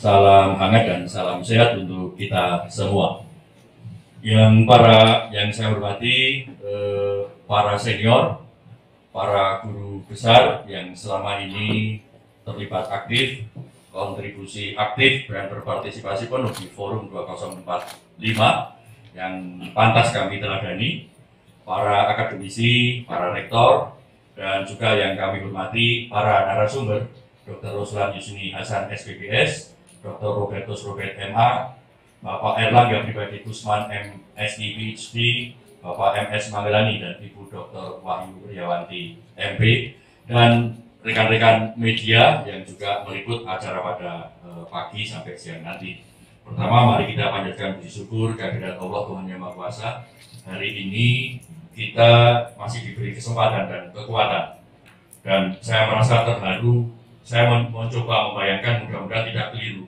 Salam hangat dan salam sehat untuk kita semua. Yang saya hormati, para senior, para guru besar yang selama ini terlibat aktif, kontribusi aktif dan berpartisipasi penuh di Forum 2045 yang pantas kami teladani, para akademisi, para rektor, dan juga yang kami hormati para narasumber, Dr. Ruslan Yusni Hasan SPBS, Dr. Robertus Robert MA, Bapak Erlangga Pribadi Kusman MSI PhD, Bapak MS Mangelani dan Ibu Dr. Wahyu Riawanti MB, dan rekan-rekan media yang juga meliput acara pada pagi sampai siang nanti. Pertama, mari kita panjatkan puji syukur kehadirat Allah Tuhan Yang Maha Kuasa. Hari ini kita masih diberi kesempatan dan kekuatan, dan saya merasa terharu. Saya mencoba membayangkan, mudah-mudahan tidak keliru,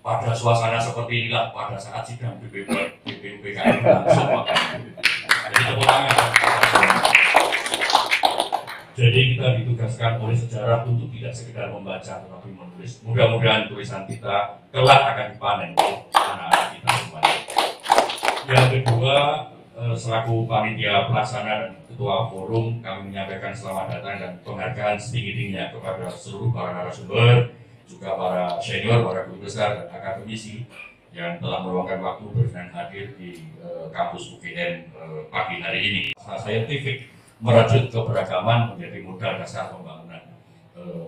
pada suasana seperti inilah pada saat sidang BPUPKI langsung. Jadi tepuk tangan. Jadi kita ditugaskan oleh sejarah untuk tidak sekedar membaca tetapi menulis. Mudah-mudahan tulisan kita kelak akan dipanen anak-anak kita semuanya. Yang kedua, selaku panitia pelaksana dan ketua forum, kami menyampaikan selamat datang dan penghargaan setinggi-tingginya kepada seluruh para narasumber, juga para senior, para guru besar dan akademisi yang telah meluangkan waktu berkenan hadir di kampus UGM pagi hari ini. Saintifik merajut keberagaman menjadi modal dasar pembangunan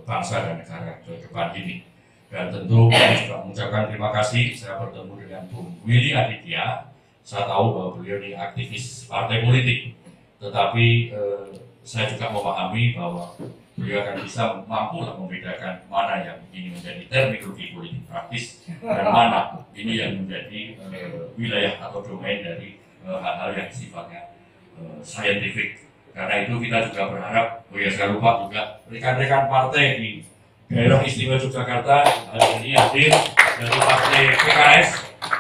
bangsa dan negara ke depan ini. Dan tentu kami juga mengucapkan terima kasih. Saya bertemu dengan Bung Willy Aditya. Saya tahu bahwa beliau ini aktivis partai politik, tetapi saya juga memahami bahwa beliau akan bisa mampu membedakan mana yang ini menjadi terminologi politik praktis dan mana ini yang menjadi wilayah atau domain dari hal-hal yang sifatnya saintifik. Karena itu kita juga berharap, saya lupa juga rekan-rekan partai di daerah istimewa Yogyakarta hari ini hadir dari partai PKS,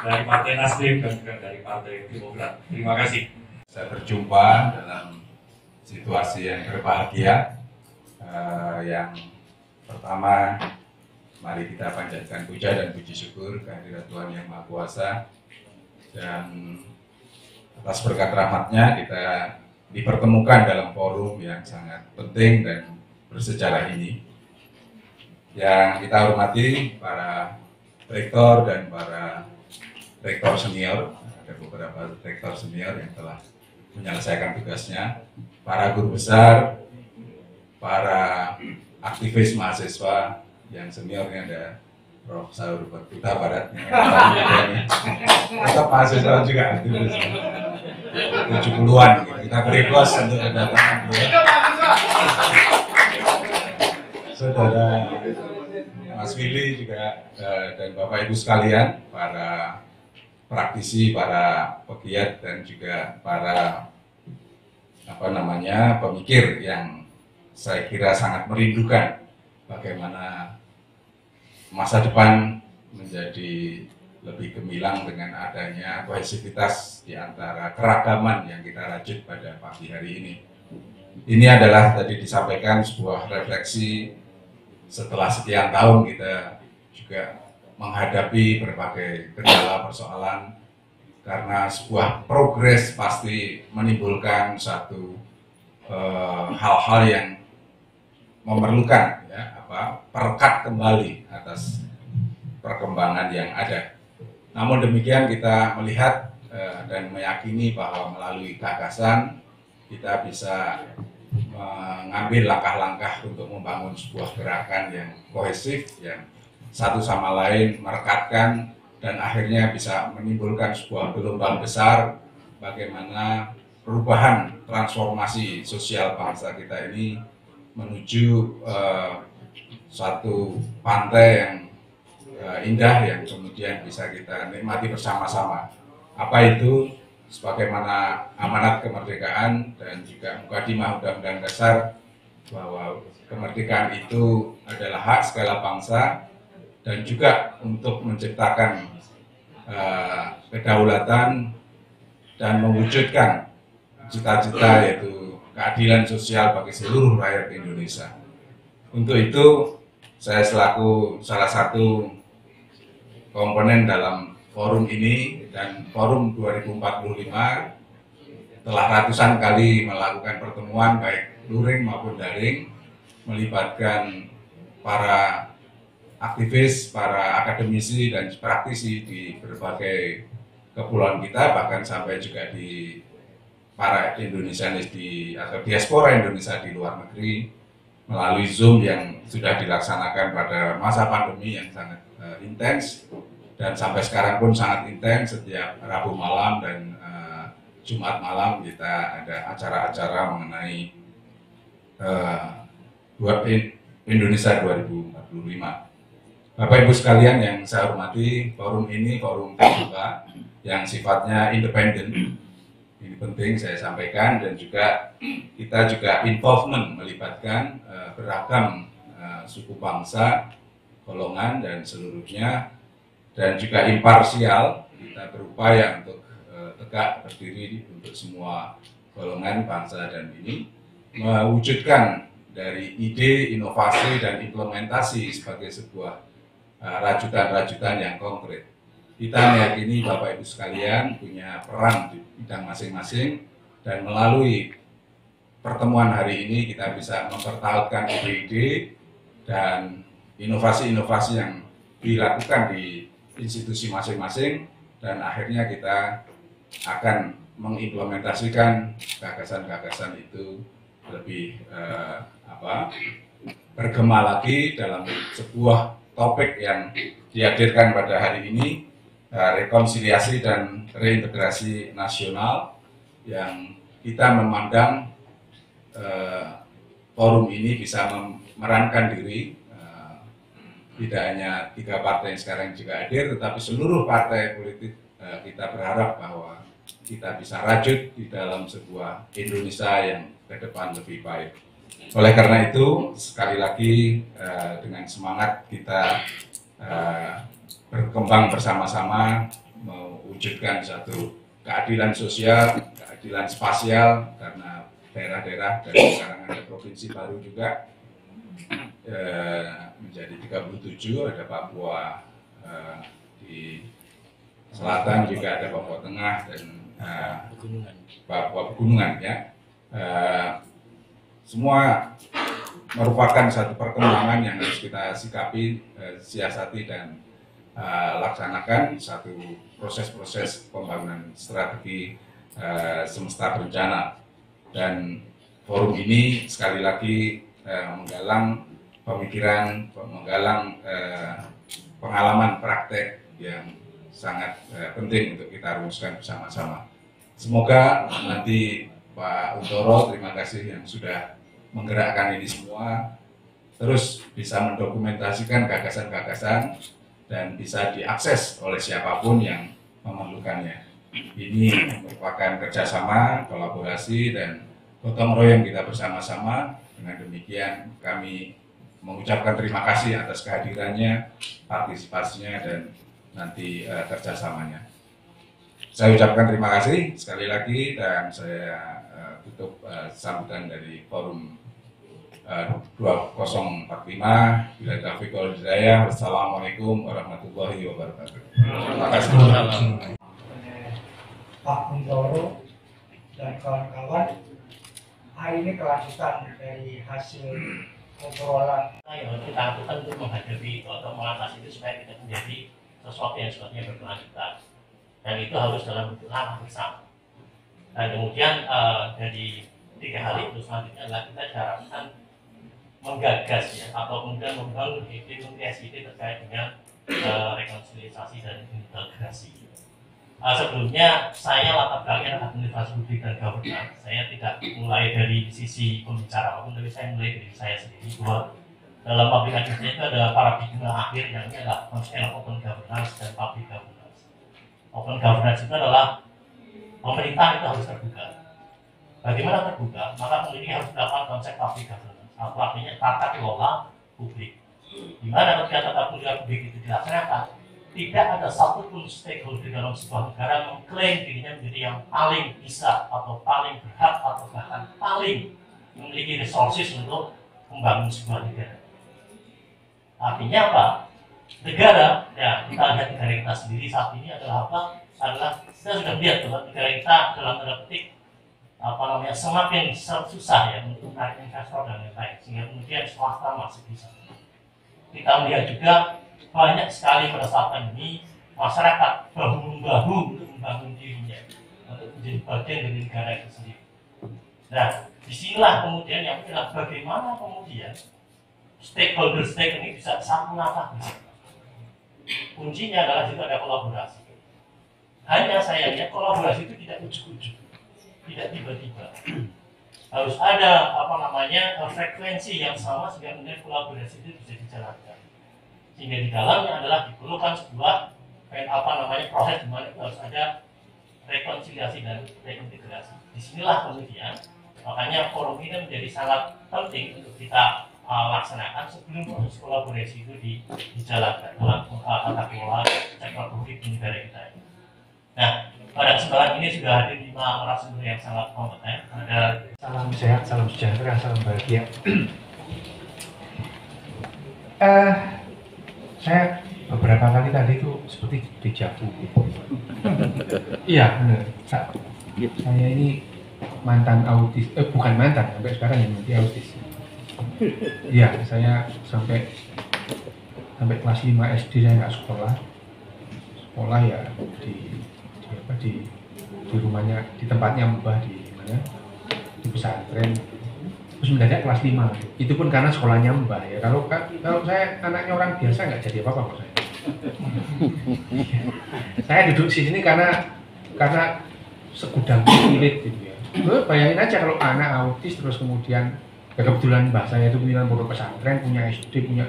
dari partai Nasdem, dan juga dari partai Demokrat. Terima kasih. Saya berjumpa dalam situasi yang berbahagia. Yang pertama, mari kita panjatkan puja dan puji syukur kehadirat Tuhan Yang Maha Kuasa, dan atas berkat rahmatnya kita dipertemukan dalam forum yang sangat penting dan bersejarah ini. Yang kita hormati para rektor dan para rektor senior, ada beberapa rektor senior yang telah menyelesaikan tugasnya, para guru besar, para aktivis mahasiswa yang seniornya ada Prof. Saur Huta Barat, tetap mahasiswa juga, 70-an, kita beri pos untuk kedatangan beliau. Saudara Mas Willy juga dan Bapak Ibu sekalian, para praktisi, para pegiat, dan juga para pemikir yang saya kira sangat merindukan bagaimana masa depan menjadi lebih gemilang dengan adanya kohesivitas di antara keragaman yang kita rajut pada pagi hari ini. Ini adalah tadi disampaikan sebuah refleksi setelah sekian tahun kita juga menghadapi berbagai kendala persoalan, karena sebuah progres pasti menimbulkan satu hal-hal yang memerlukan perekat kembali atas perkembangan yang ada. Namun demikian kita melihat dan meyakini bahwa melalui gagasan kita bisa mengambil langkah-langkah untuk membangun sebuah gerakan yang kohesif, yang satu sama lain merekatkan, dan akhirnya bisa menimbulkan sebuah gelombang besar bagaimana perubahan transformasi sosial bangsa kita ini menuju suatu pantai yang indah yang kemudian bisa kita nikmati bersama-sama. Apa itu? Sebagaimana amanat kemerdekaan dan juga mukadimah Undang-Undang Dasar, bahwa kemerdekaan itu adalah hak segala bangsa, dan juga untuk menciptakan kedaulatan dan mewujudkan cita-cita yaitu keadilan sosial bagi seluruh rakyat Indonesia. Untuk itu, saya selaku salah satu komponen dalam forum ini, dan forum 2045 telah ratusan kali melakukan pertemuan baik luring maupun daring, melibatkan para aktivis, para akademisi dan praktisi di berbagai kepulauan kita, bahkan sampai juga di para Indonesianis atau diaspora Indonesia di luar negeri melalui Zoom yang sudah dilaksanakan pada masa pandemi yang sangat intens, dan sampai sekarang pun sangat intens. Setiap Rabu malam dan Jumat malam kita ada acara-acara mengenai Indonesia 2045. Bapak Ibu sekalian yang saya hormati, forum ini forum terbuka yang sifatnya independen. Ini penting saya sampaikan, dan juga kita juga involvement melibatkan beragam suku bangsa, golongan dan seluruhnya, dan juga imparsial. Kita berupaya untuk tegak berdiri untuk semua golongan bangsa, dan ini mewujudkan dari ide, inovasi dan implementasi sebagai sebuah rajutan-rajutan yang konkret. Kita meyakini Bapak Ibu sekalian punya peran di bidang masing-masing, dan melalui pertemuan hari ini kita bisa mempertahankan ide-ide dan inovasi-inovasi yang dilakukan di institusi masing-masing, dan akhirnya kita akan mengimplementasikan gagasan-gagasan itu lebih bergema lagi dalam sebuah topik yang dihadirkan pada hari ini, rekonsiliasi dan reintegrasi nasional, yang kita memandang forum ini bisa memerankan diri, tidak hanya 3 partai yang sekarang juga hadir, tetapi seluruh partai politik. Kita berharap bahwa kita bisa rajut di dalam sebuah Indonesia yang ke depan lebih baik. Oleh karena itu, sekali lagi dengan semangat kita berkembang bersama-sama mewujudkan satu keadilan sosial, keadilan spasial, karena daerah-daerah, dan sekarang ada provinsi baru juga menjadi 37, ada Papua di selatan, juga ada Papua Tengah, dan Papua Pegunungan ya. Semua merupakan satu perkembangan yang harus kita sikapi, siasati dan laksanakan satu proses-proses pembangunan strategi semesta berencana. Dan forum ini sekali lagi menggalang pemikiran, menggalang pengalaman praktek yang sangat penting untuk kita rumuskan bersama-sama. Semoga nanti Pak Untoro, terima kasih yang sudah menggerakkan ini semua, terus bisa mendokumentasikan gagasan-gagasan dan bisa diakses oleh siapapun yang memerlukannya. Ini merupakan kerjasama, kolaborasi, dan gotong royong kita bersama-sama. Dengan demikian kami mengucapkan terima kasih atas kehadirannya, partisipasinya, dan nanti kerjasamanya. Saya ucapkan terima kasih sekali lagi, dan saya tutup sambutan dari forum 2045. Bila taufiq wal hidayah. Wassalamualaikum warahmatullahi wabarakatuh. Terima kasih. Pak Untoro dan kawan-kawan, hari ini kelanjutan dari hasil obrolan yang harus kita lakukan untuk menghadapi atau mengatasi itu supaya kita menjadi sesuatu yang sifatnya berkelanjutan, dan itu harus dalam bentuk langkah bersama. Dan kemudian dari 3 hal itu selanjutnya adalah kita diharapkan menggagas ya, atau kemudian membangun ide terkait dengan rekonsiliasi dan integrasi. Sebelumnya saya latar belakangnya administrasi publik dan governance. Saya tidak mulai dari sisi pembicara apapun, tapi saya mulai dari saya sendiri bahwa dalam public administration itu ada paradigma akhir yang ini adalah konsep open governance dan public governance. Open governance itu adalah pemerintah itu harus terbuka. Bagaimana terbuka? Maka ini harus melakukan konsep public governance. Artinya tata kelola publik. Di mana ketika tata kelola publik itu dilaksanakan, tidak ada satupun stakeholder dalam sebuah negara mengklaim dirinya menjadi yang paling bisa atau paling berhak atau bahkan paling memiliki resources untuk membangun sebuah negara. Artinya apa? negara, ya kita lihat negara kita sendiri saat ini adalah apa? Adalah kita sudah lihat bahwa negara kita dalam tanda petik semakin susah ya untuk menarik investor dan lain-lain, sehingga kemudian swasta masuk di sana. Kita melihat juga banyak sekali pada saat pandemi masyarakat bahu-membahu untuk membangun dirinya, untuk menjadi bagian dari negara itu sendiri. Nah, disinilah kemudian yang adalah bagaimana kemudian stakeholder ini bisa satu nafas bersama. Kuncinya adalah juga ada kolaborasi. Hanya sayangnya kolaborasi itu tidak ujuk-ujuk, tidak tiba-tiba. Harus ada frekuensi yang sama sehingga kemudian kolaborasi itu bisa dijalankan. Sehingga di dalamnya adalah diperlukan sebuah proses di mana harus ada rekonsiliasi dan reintegrasi. Disinilah kemudian makanya forum ini menjadi sangat penting untuk kita laksanakan sebelum proses kolaborasi itu dijalankan dalam tata kelola sektor publik di negara kita. Nah, pada kesempatan ini sudah hadir 5 narasumber yang sangat kompeten. Ada salam sehat, salam sejahtera, salam bahagia. Saya beberapa kali tadi itu seperti dejavu. Iya benar. Saya ini mantan autis, bukan mantan, sampai sekarang yang nanti autis. Iya, saya sampai kelas 5 SD saya nggak sekolah ya di rumahnya, di tempatnya mbah di mana, di pesantren. Terus mendadak kelas 5, itu pun karena sekolahnya mbah ya. Kalau saya anaknya orang biasa nggak jadi apa-apa kok saya. Saya duduk di sini karena segudang spirit gitu ya. Bayangin aja kalau anak autis terus kemudian kebetulan mbah saya itu punya pondok pesantren, punya SD, punya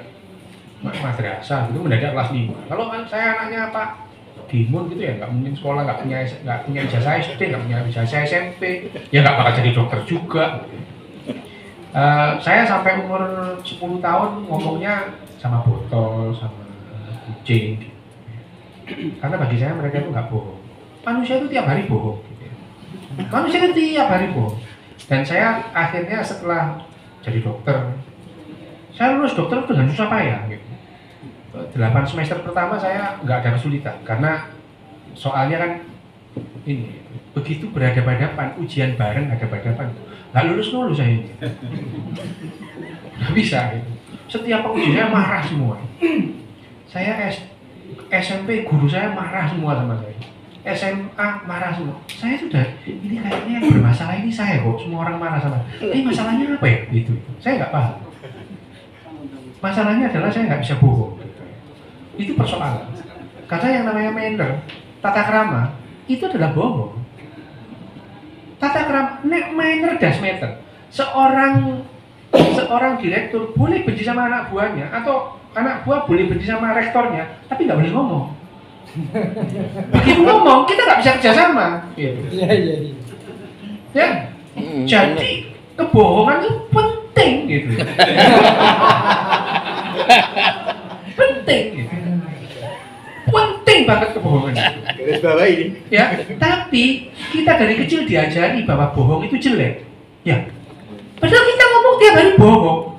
madrasah gitu, mendadak kelas 5. Kalau saya anaknya Pak Dimun gitu ya, nggak mungkin sekolah, nggak punya ijazah SD, nggak punya ijazah SMP, ya nggak bakal jadi dokter juga. Saya sampai umur 10 tahun ngomongnya sama botol, sama kucing, karena bagi saya mereka itu nggak bohong. Manusia itu tiap hari bohong, gitu ya. Manusia itu tiap hari bohong. Dan saya akhirnya setelah jadi dokter, saya lulus dokter dengan susah payah. Gitu. 8 semester pertama saya nggak ada kesulitan, karena soalnya kan ini begitu berhadapan-hadapan, ujian bareng hadapan-hadapan, nggak lulus saya ini. Nggak bisa. Gitu. Setiap ujiannya marah semua. Saya SMP guru saya marah semua sama saya. SMA marah semua. Saya sudah, ini kayaknya yang bermasalah ini saya kok, semua orang marah sama saya. Ini masalahnya apa ya? Gitu. Saya nggak paham. Masalahnya adalah saya nggak bisa bohong. Gitu. Itu persoalan. Karena yang namanya manner, tata krama, itu adalah bohong. Tata krama, manner das meter. Seorang direktur boleh benci sama anak buahnya, atau anak buah boleh benci sama rektornya, tapi nggak boleh ngomong. Begitu ngomong, kita nggak bisa kerjasama. Iya. Ya, jadi kebohongan itu penting gitu. Penting gitu. Penting banget kebohongan. Garis bawah ini. Ya, tapi kita dari kecil diajari bahwa bohong itu jelek. Ya. Padahal kita ngomong tiap hari bohong.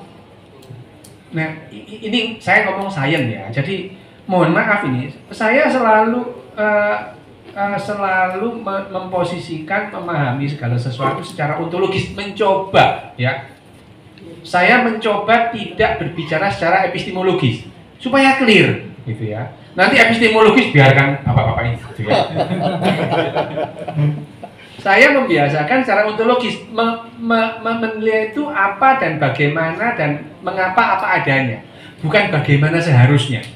Nah, ini saya ngomong sains ya. Jadi mohon maaf ini, saya selalu memposisikan, memahami segala sesuatu secara ontologis, mencoba ya. Saya mencoba tidak berbicara secara epistemologis supaya clear gitu ya. Nanti epistemologis biarkan bapak-bapak ini gitu ya. Saya membiasakan secara ontologis menilai itu apa dan bagaimana dan mengapa apa adanya, bukan bagaimana seharusnya.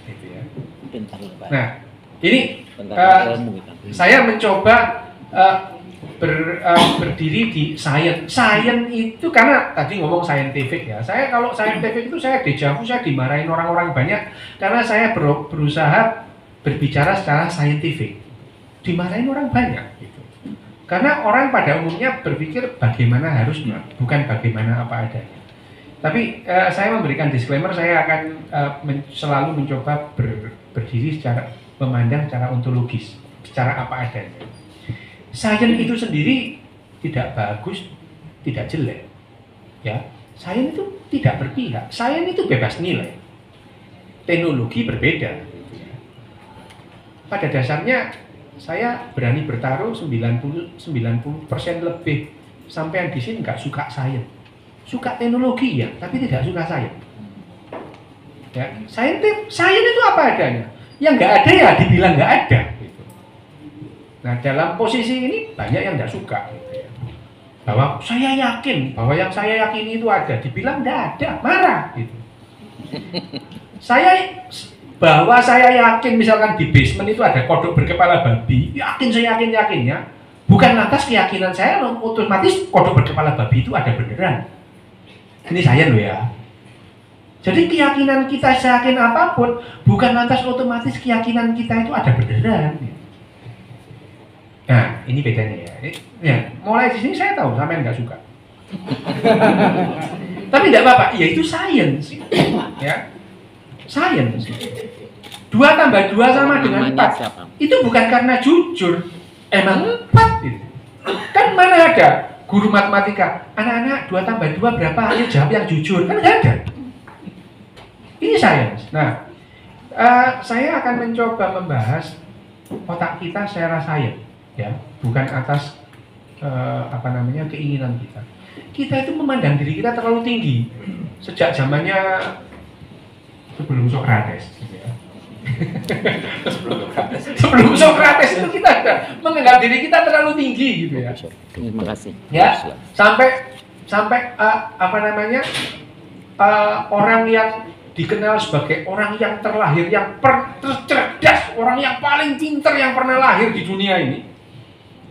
Nah, ini saya mencoba berdiri di sains. Sains itu karena tadi ngomong scientific ya. Saya kalau scientific itu saya dejavu, saya dimarahin orang-orang banyak karena saya berusaha berbicara secara scientific. Dimarahin orang banyak gitu. Karena orang pada umumnya berpikir bagaimana harusnya, bukan bagaimana apa adanya. Tapi saya memberikan disclaimer, saya akan selalu mencoba berdiri secara memandang secara ontologis, secara apa adanya. Sains itu sendiri tidak bagus, tidak jelek, ya. Sains itu tidak berpihak, sains itu bebas nilai. teknologi berbeda. Pada dasarnya saya berani bertaruh 90% lebih sampai di sini nggak suka sains, suka teknologi ya, tapi tidak suka sains. Ya, sains itu apa adanya. Yang nggak ada ya dibilang nggak ada. Gitu. Nah dalam posisi ini banyak yang nggak suka. Gitu ya. Bahwa saya yakin bahwa yang saya yakini itu ada, dibilang nggak ada, marah. Gitu. Saya yakin misalkan di basement itu ada kodok berkepala babi, yakin saya yakinnya, bukan lantas keyakinan saya otomatis kodok berkepala babi itu ada beneran. Ini saya loh ya. Jadi keyakinan kita yakin apapun, bukan lantas otomatis keyakinan kita itu ada beneran. Nah, ini bedanya ya. Ya, mulai di sini saya tahu sampean nggak suka. Tapi tidak apa-apa, ya itu sains. Ya. Sains. 2 tambah 2 sama dengan 4. Itu bukan karena jujur. Emang 4 gitu. Kan mana ada guru matematika, anak-anak 2 tambah 2 berapa? Ayo jawab yang jujur. Kan nggak ada. Ini sains. Nah, saya akan mencoba membahas otak kita secara sains, ya, bukan atas keinginan kita. Kita itu memandang diri kita terlalu tinggi sejak zamannya sebelum Socrates, gitu ya. sebelum Socrates itu kita ada menganggap diri kita terlalu tinggi, gitu ya. Terima kasih. Ya, sampai orang yang dikenal sebagai orang yang terlahir, yang tercerdas, orang yang paling pintar yang pernah lahir di dunia ini,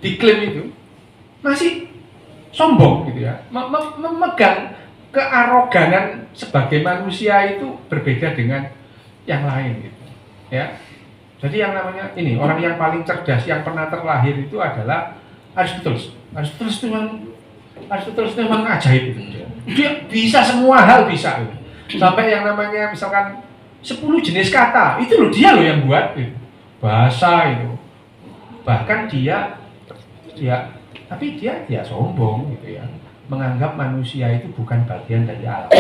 diklaim itu masih sombong gitu ya, memegang kearoganan sebagai manusia itu berbeda dengan yang lain gitu ya. Jadi yang namanya ini orang yang paling cerdas yang pernah terlahir itu adalah Aristoteles. Aristoteles itu memang ajaib gitu. Dia bisa semua hal bisa gitu. Sampai yang namanya misalkan 10 jenis kata itu loh dia loh yang buat gitu. Bahasa itu, bahkan tapi dia sombong gitu ya, menganggap manusia itu bukan bagian dari alam.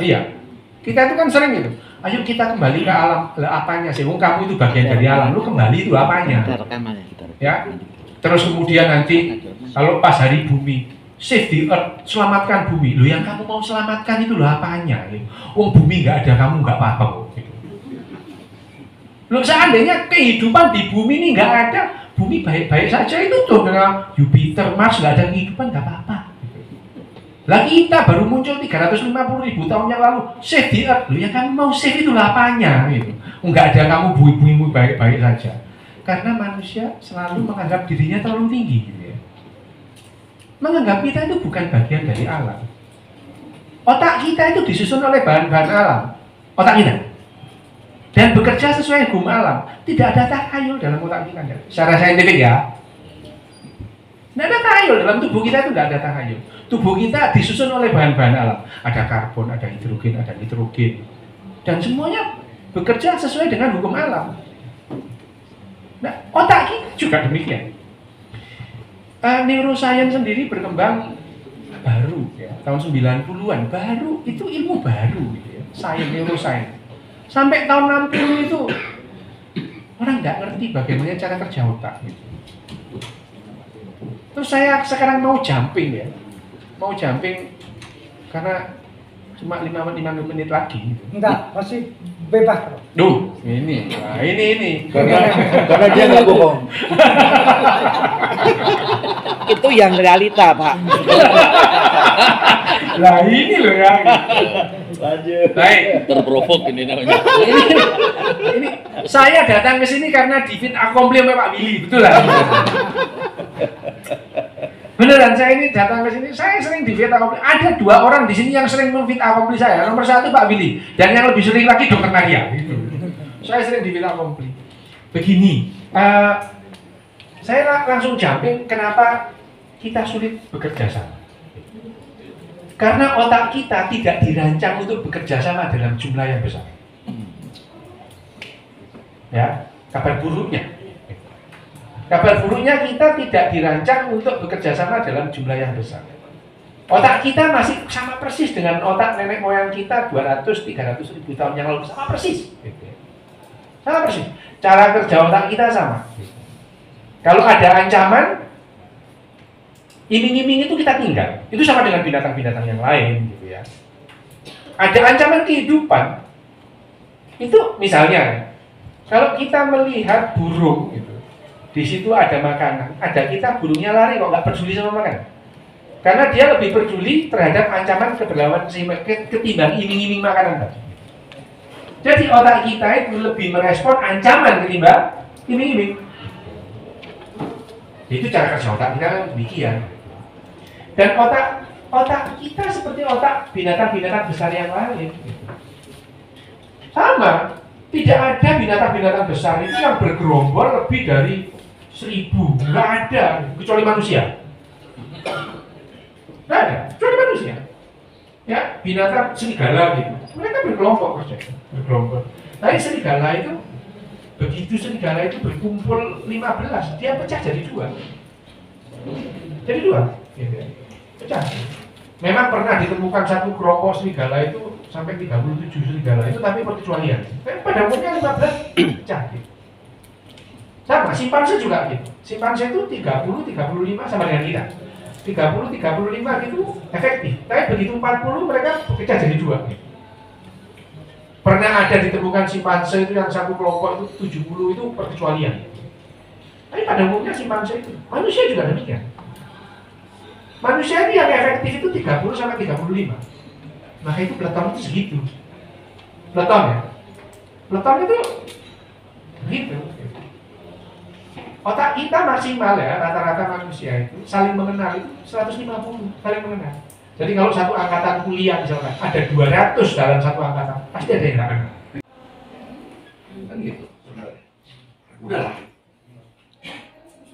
Iya, kita itu kan sering gitu, ayo kita kembali ke alam. Lah apanya sih? Kamu itu bagian dari alam, lu kembali itu apanya? Ya, terus kemudian nanti kalau pas hari bumi, save the earth, selamatkan bumi. Loh yang kamu mau selamatkan itu loh apanya? Bumi nggak ada, kamu nggak apa-apa kok. Gitu. Loh seandainya kehidupan di bumi ini nggak ada, bumi baik-baik saja itu tuh dengan Jupiter, Mars nggak ada kehidupan nggak apa-apa. Lah kita baru muncul 350.000 tahun yang lalu, save the earth. Loh yang kamu mau save itu loh apanya? Gitu. Nggak ada, kamu bumi baik-baik saja. Karena manusia selalu menganggap dirinya terlalu tinggi. Gitu. Menganggap kita itu bukan bagian dari alam. Otak kita itu disusun oleh bahan-bahan alam. Otak kita. Dan bekerja sesuai hukum alam. Tidak ada takhayul dalam otak kita. Secara saintifik ya. Tidak ada takhayul. Dalam tubuh kita itu tidak ada takhayul. Tubuh kita disusun oleh bahan-bahan alam. Ada karbon, ada hidrogen, ada nitrogen. Dan semuanya bekerja sesuai dengan hukum alam. Nah, otak kita juga demikian. Neuroscience sendiri berkembang baru ya, tahun 90-an baru, itu ilmu baru gitu ya, neuroscience. Sampai tahun 60 itu orang nggak ngerti bagaimana cara kerja otak gitu. Terus saya sekarang mau jumping karena cuma 5 menit lagi gitu. Enggak, masih bebas. Duh, ini. Karena dia nggak bohong. Itu yang realita, Pak. Lah ini loh ya. Lanjut. Baik. Terprovok ini namanya. Ini saya datang ke sini karena di fit accompli sama Pak Willy, betul lah. Beneran, saya ini datang ke sini, saya sering di fit accompli. Ada 2 orang di sini yang sering memfit accompli saya. Nomor 1 Pak Willy, dan yang lebih sering lagi Dokter Nadia. Gitu. Saya sering di fit accompli. Begini, saya langsung jumping kenapa kita sulit bekerja sama. Karena otak kita tidak dirancang untuk bekerja sama dalam jumlah yang besar. Ya, kabar buruknya kita tidak dirancang untuk bekerja sama dalam jumlah yang besar. Otak kita masih sama persis dengan otak nenek moyang kita 200-300 ribu tahun yang lalu, sama persis. Sama persis. Cara kerja otak kita sama. Kalau ada ancaman, iming-iming itu kita tinggal. Itu sama dengan binatang-binatang yang lain, gitu ya. Ada ancaman kehidupan. Itu misalnya, kalau kita melihat burung, gitu, di situ ada makanan, ada kita burungnya lari kok nggak peduli sama makanan. Karena dia lebih peduli terhadap ancaman keberlangsungan ketimbang iming-iming makanan tadi. Jadi otak kita itu lebih merespon ancaman ketimbang iming-iming. Itu cara kerja otak kita demikian. Dan otak kita seperti otak binatang-binatang besar yang lain. Sama, tidak ada binatang-binatang besar itu yang bergerombol lebih dari 1000, nggak ada, kecuali manusia. Nggak ada, kecuali manusia. Ya, binatang serigala gitu, mereka berkelompok kerja, berkelompok. Tapi serigala itu, begitu serigala itu berkumpul 15, dia pecah jadi 2. Jadi 2, gitu. Pecah. Memang pernah ditemukan satu kelompok serigala itu sampai 37 serigala itu, tapi perkecualian. Tapi pada umumnya 15 pecah. Gitu. Sama, simpanse juga gitu. Simpanse itu 30-35 sama dengan kita. 30-35 itu efektif. Tapi begitu 40 mereka pecah jadi 2. Gitu. Pernah ada ditemukan simpanse itu yang satu kelompok itu 70 itu perkecualian. Tapi pada umumnya simpanse itu, manusia juga demikian. Manusia ini yang efektif itu 30 sampai 35. Maka itu peleton itu segitu. Peleton ya. Peleton itu begitu. Otak kita maksimal ya, rata-rata manusia itu saling mengenal itu 150, saling mengenal. Jadi kalau satu angkatan kuliah misalkan ada 200 dalam satu angkatan, pasti ada yang nggak kenal. Kan gitu sebenarnya. Udahlah.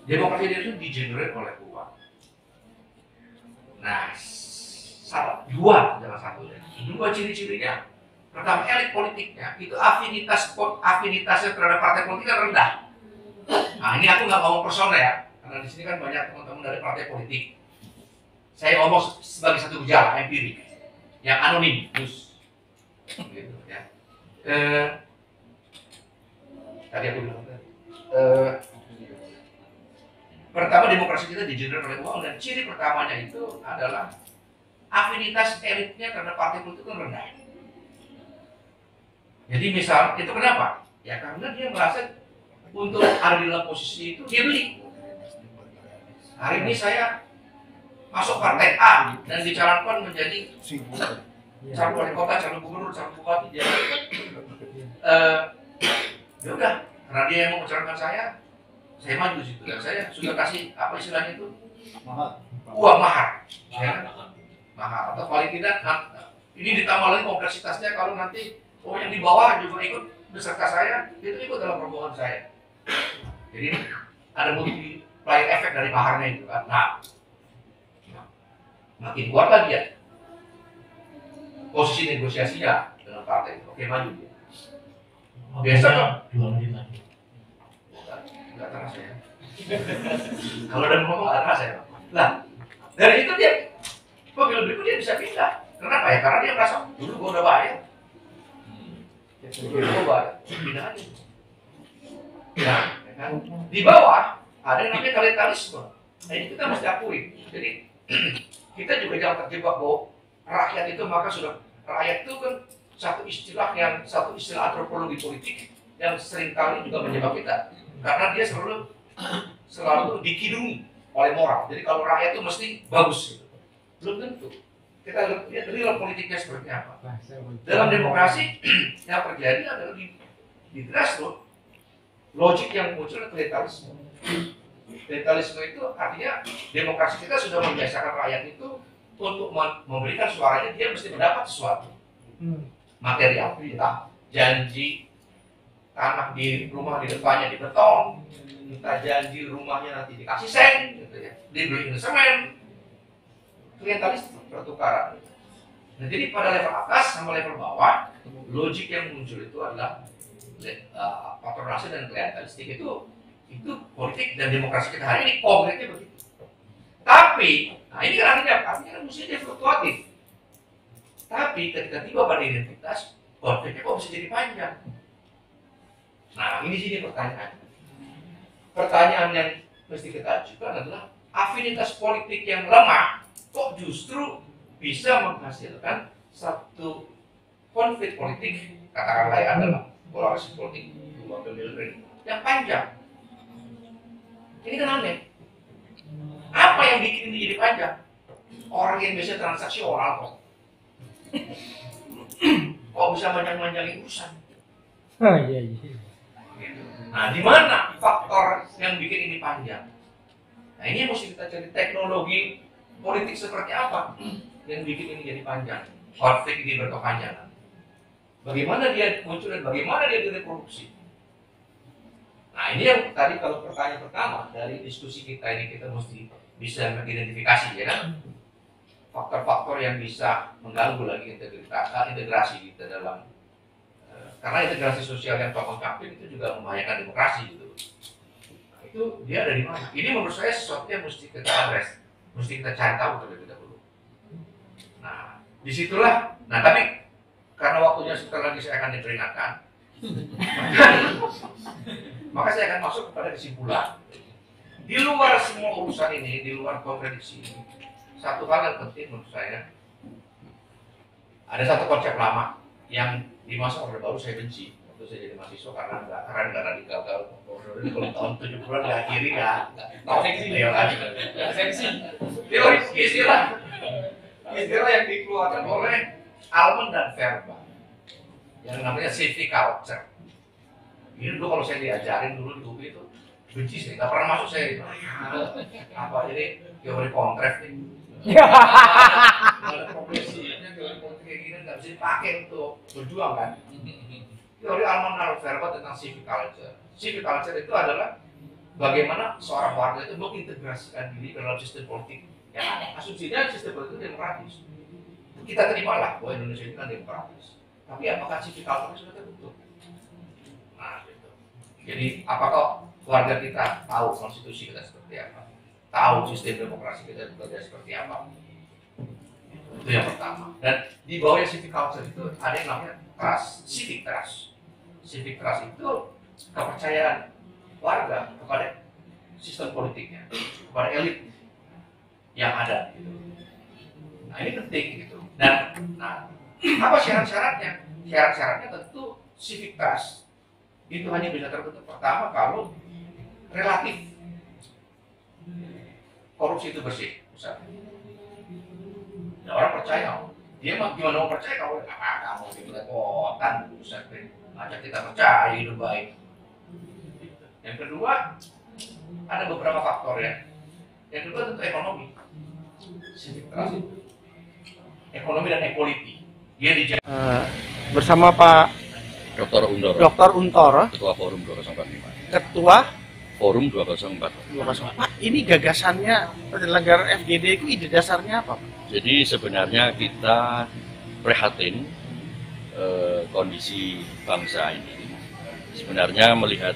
Demokrasi itu digenerate oleh uang. Nah, salah satunya. Dua ciri-cirinya. Pertama, elit politiknya itu afinitasnya terhadap partai politik kan rendah. Nah, ini aku nggak ngomong personal ya, karena di sini kan banyak teman-teman dari partai politik. Saya ngomong sebagai satu gejala empirik yang anonim, gitu ya. Tadi aku bilang, pertama demokrasi kita digenerate oleh uang, dan ciri pertamanya itu adalah afinitas elitnya terhadap partai politik itu rendah. Jadi misal itu kenapa? Ya karena dia merasa untuk ada di dalam posisi itu dia beli. Hari ini saya masuk partai A dan dicalonkan menjadi calon wali kota, calon gubernur, calon bupati. Jadi ya udah, karena dia yang mau mencalonkan saya maju situ. Dan saya sudah kasih apa istilahnya itu uang mahar, ya, mahar atau paling tidak ini ditambah lagi kompleksitasnya kalau nanti yang di bawah juga ikut beserta saya, itu ikut dalam rombongan saya. Jadi ada multiplier efek dari maharnya itu kan. Nah, makin kuat lagi ya posisi negosiasinya dengan partai. Oke, maju dia. Biasa dua menit lagi. Nggak terasa ya. Kalau udah ngomong nggak terasa ya. Nah, dari itu dia pemilu berikutnya dia bisa pindah. Kenapa ya? Karena dia merasa dulu gua udah bayar. Dulu gua bayar, pindah aja. Nah, kan? Di bawah ada yang namanya klientelisme. Nah, ini kita mesti akui. Jadi kita juga jangan terjebak bahwa rakyat itu maka sudah rakyat itu kan satu istilah antropologi politik yang seringkali juga menjebak kita. Karena dia selalu dikidungi oleh moral. Jadi kalau rakyat itu mesti bagus. Gitu. Belum tentu. Kita lihat real politiknya seperti apa. Dalam demokrasi yang terjadi adalah di grassroots. Logik yang muncul adalah klientelisme. Klientelisme itu artinya demokrasi kita sudah membiasakan rakyat itu untuk memberikan suaranya dia mesti mendapat sesuatu material, entah janji tanah di rumah di depannya dibeton, entah janji rumahnya nanti dikasih seng, gitu ya, dibeliin semen, klientelisme pertukaran. Nah, jadi pada level atas sama level bawah, logik yang muncul itu adalah patronase dan klientelistik itu politik dan demokrasi kita hari ini konkretnya begitu. Tapi, nah ini kan artinya kan mesti dia fluktuatif. Tapi ketika tiba pada identitas, konfliknya kok bisa jadi panjang. Nah, ini sini pertanyaan. Pertanyaan yang mesti kita ajukan adalah afinitas politik yang lemah kok justru bisa menghasilkan satu konflik politik, katakanlah ya dalam polarisasi politik dua pemilu yang panjang. Ini kan aneh. Apa yang bikin ini jadi panjang? Orang yang biasa transaksional kok. Kok bisa manjang-manjangin urusan? Oh iya iya. Gitu. Nah, di mana faktor yang bikin ini panjang? Nah, ini yang mesti kita cari, teknologi politik seperti apa yang bikin ini jadi panjang, konflik ini berkepanjangan. Bagaimana dia muncul dan bagaimana dia direproduksi? Nah, ini yang tadi kalau pertanyaan pertama dari diskusi kita ini, kita mesti bisa mengidentifikasi, ya kan? Faktor-faktor yang bisa mengganggu lagi integrasi kita dalam karena integrasi sosial yang tokoh-tokoh itu juga membahayakan demokrasi gitu. Nah, itu dia ada di mana? Ini menurut saya sesuatu yang mesti kita address, mesti kita cari tahu terlebih dahulu. Nah, disitulah. Nah, tapi karena waktunya sebentar lagi saya akan diperingatkan, maka saya akan masuk kepada kesimpulan. Di luar semua urusan ini, di luar kontradiksi ini, satu hal yang penting menurut saya, ada satu konsep lama yang di masa Orde Baru saya benci waktu saya jadi mahasiswa karena nggak keren, nggak radikal. Ini kalau tahun 70-an nggak kiri, nggak seksi, nggak seksi. Istilah yang dikeluarkan oleh Almond dan Verba yang namanya civic culture. Ini dulu kalau saya diajarin dulu di UPI itu benci sih, nggak pernah masuk saya itu. Apa ini teori kontref nih? Ada progresinya, teori kontref kayak gini nggak bisa dipakai untuk berjuang kan? Teori Almond dan Verba tentang civic culture. Civic culture itu adalah bagaimana seorang warga itu mengintegrasikan diri dalam sistem politik yang ada. Asumsinya sistem politik itu demokratis. Kita terimalah bahwa Indonesia ini kan demokratis. Tapi apakah civic culture sudah terbentuk? Nah, gitu. Jadi apakah warga kita tahu konstitusi kita seperti apa? Tahu sistem demokrasi kita bekerja seperti apa? Itu yang pertama. Dan di bawah civic culture itu ada yang namanya trust, civic trust. Civic trust itu kepercayaan warga kepada sistem politiknya, kepada elit yang ada. Gitu. Nah, ini penting gitu. Dan apa syarat-syaratnya? Syarat-syaratnya tentu civic trust itu hanya bisa terbentuk pertama kalau relatif korupsi itu bersih, misalnya. Nah, orang percaya, dia mah gimana mau percaya kalau kamu kita kotan, ngajak kita percaya hidup baik. Yang kedua, ada beberapa faktor ya. Yang kedua tentu ekonomi, civic trust, ekonomi dan equality. Dia Bersama Pak Dr. Untoro, Dr. Untoro, Ketua Forum 245. Ketua Forum 204. Pak, ini gagasannya penyelenggara FGD itu ide dasarnya apa, Pak? Jadi sebenarnya kita prihatin kondisi bangsa ini. Sebenarnya melihat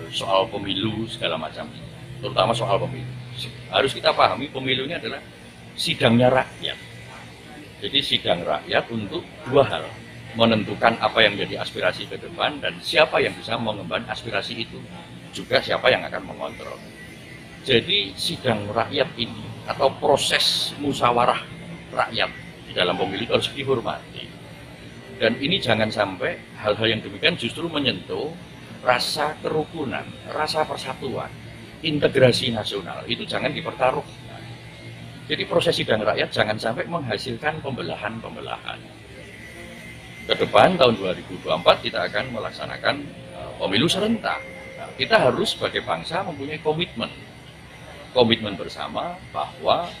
soal pemilu segala macam, terutama soal pemilu. Harus kita pahami pemilu ini adalah sidangnya rakyat. Jadi sidang rakyat untuk dua hal, menentukan apa yang menjadi aspirasi ke depan dan siapa yang bisa mengemban aspirasi itu, juga siapa yang akan mengontrol. Jadi sidang rakyat ini atau proses musyawarah rakyat di dalam pemilu harus dihormati. Dan ini jangan sampai hal-hal yang demikian justru menyentuh rasa kerukunan, rasa persatuan, integrasi nasional, itu jangan dipertaruhkan. Jadi proses sidang rakyat jangan sampai menghasilkan pembelahan-pembelahan. Ke depan tahun 2024 kita akan melaksanakan pemilu serentak. Kita harus sebagai bangsa mempunyai komitmen bersama bahwa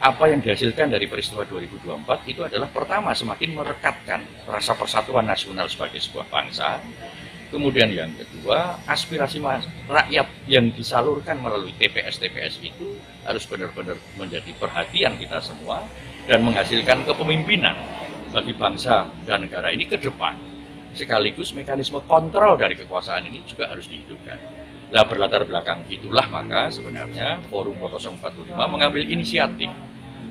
apa yang dihasilkan dari peristiwa 2024 itu adalah pertama semakin merekatkan rasa persatuan nasional sebagai sebuah bangsa. Kemudian yang kedua, aspirasi rakyat yang disalurkan melalui TPS-TPS itu harus benar-benar menjadi perhatian kita semua dan menghasilkan kepemimpinan bagi bangsa dan negara ini ke depan. Sekaligus mekanisme kontrol dari kekuasaan ini juga harus dihidupkan. Nah, berlatar belakang itulah maka sebenarnya Forum 045 mengambil inisiatif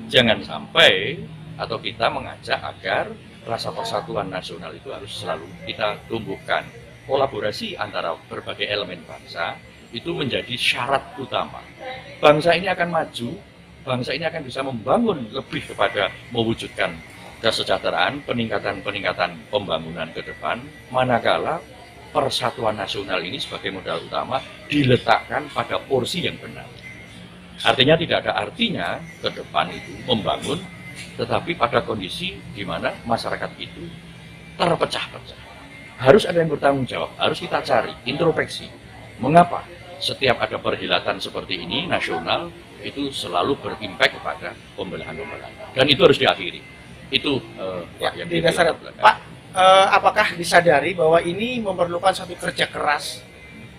Jangan sampai atau kita mengajak agar rasa persatuan nasional itu harus selalu kita tumbuhkan. Kolaborasi antara berbagai elemen bangsa itu menjadi syarat utama. Bangsa ini akan maju, bangsa ini akan bisa membangun lebih kepada mewujudkan kesejahteraan, peningkatan pembangunan ke depan, manakala persatuan nasional ini sebagai modal utama diletakkan pada porsi yang benar. Artinya tidak ada artinya ke depan itu membangun, tetapi pada kondisi di mana masyarakat itu terpecah-pecah. Harus ada yang bertanggung jawab, harus kita cari, introspeksi. Mengapa setiap ada perhelatan seperti ini, nasional, itu selalu berimpak kepada pembelahan-pembelahan. Dan itu harus diakhiri. Itu yang Di dasar Pak, apakah disadari bahwa ini memerlukan satu kerja keras,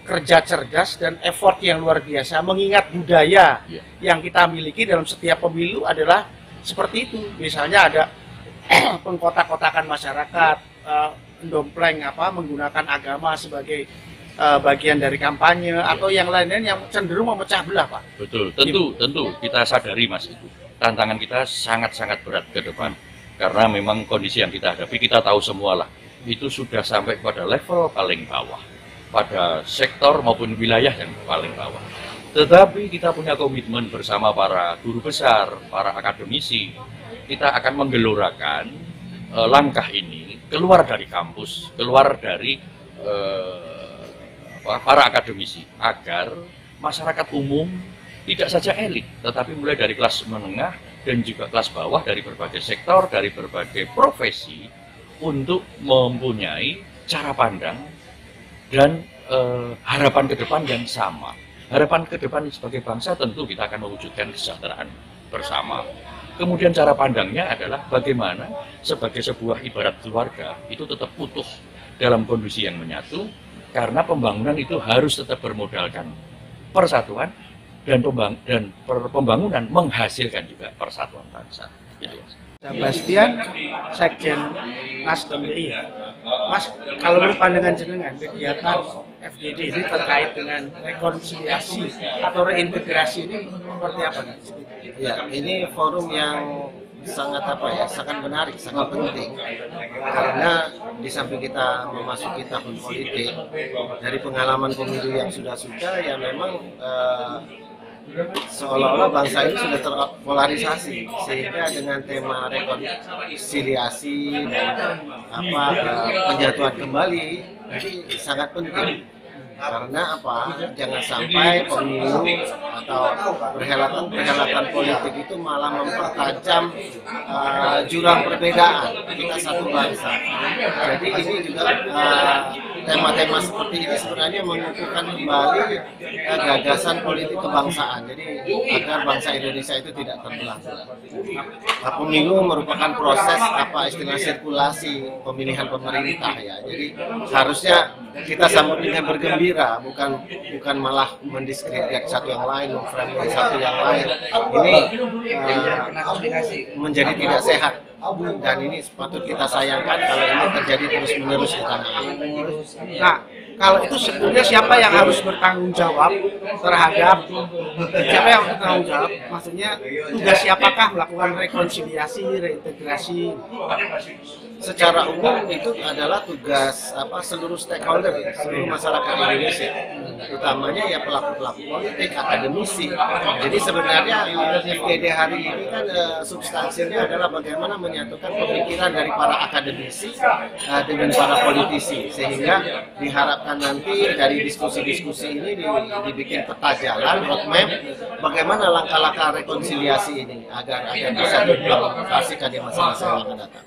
kerja cerdas, dan effort yang luar biasa, mengingat budaya yang kita miliki dalam setiap pemilu adalah seperti itu. Misalnya ada pengkotak-kotakan masyarakat, mendompleng menggunakan agama sebagai bagian dari kampanye atau yang lain-lain yang cenderung memecah belah, Pak. Betul, tentu kita sadari Mas itu. Tantangan kita sangat-sangat berat ke depan. Karena memang kondisi yang kita hadapi, kita tahu semua lah, itu sudah sampai pada level paling bawah, pada sektor maupun wilayah yang paling bawah. Tetapi kita punya komitmen bersama para guru besar, para akademisi, kita akan menggelorakan langkah ini keluar dari kampus, keluar dari para akademisi, agar masyarakat umum tidak saja elit, tetapi mulai dari kelas menengah dan juga kelas bawah dari berbagai sektor, dari berbagai profesi untuk mempunyai cara pandang dan harapan ke depan yang sama. Harapan ke depan sebagai bangsa tentu kita akan mewujudkan kesejahteraan bersama. Kemudian cara pandangnya adalah bagaimana sebagai sebuah ibarat keluarga itu tetap utuh dalam kondisi yang menyatu, karena pembangunan itu harus tetap bermodalkan persatuan dan pembangunan menghasilkan juga persatuan bangsa. Sebastian, Sekjen Nasdem DI. Mas, kalau menurut pandangan jenengan, kegiatan FGD ini terkait dengan rekonsiliasi atau reintegrasi ini seperti apa? Ya, ini forum yang sangat sangat menarik, sangat penting, karena di samping kita memasuki tahun politik, dari pengalaman pemilu yang sudah ya memang seolah-olah bangsa ini sudah terpolarisasi, sehingga dengan tema rekonsiliasi dan penyatuan kembali ini sangat penting. Karena jangan sampai pemilu atau perhelatan politik itu malah mempertajam jurang perbedaan kita satu bangsa. Jadi ini juga tema-tema seperti ini sebenarnya mengukuhkan kembali gagasan politik kebangsaan. Jadi agar bangsa Indonesia itu tidak terbelah. Pemilu merupakan proses istilah sirkulasi pemilihan pemerintah ya. Jadi harusnya kita sambut dengan bergembira, bukan malah mendiskreditkan satu yang lain, memframing satu yang lain. Ini menjadi tidak sehat, dan ini patut kita sayangkan kalau ini terjadi terus-menerus di tanah air. Nah, kalau itu sebetulnya siapa yang harus bertanggung jawab terhadap maksudnya tugas siapakah melakukan rekonsiliasi, reintegrasi? Secara umum itu adalah tugas seluruh stakeholder, seluruh masyarakat Indonesia, utamanya ya pelaku-pelaku politik, akademisi. Jadi sebenarnya FGD hari ini kan substansinya adalah bagaimana menyatukan pemikiran dari para akademisi dengan para politisi, sehingga diharapkan nanti dari diskusi-diskusi ini dibikin peta jalan, roadmap, bagaimana langkah-langkah rekonsiliasi ini agar bisa diimplementasikan di masa-masa yang akan datang.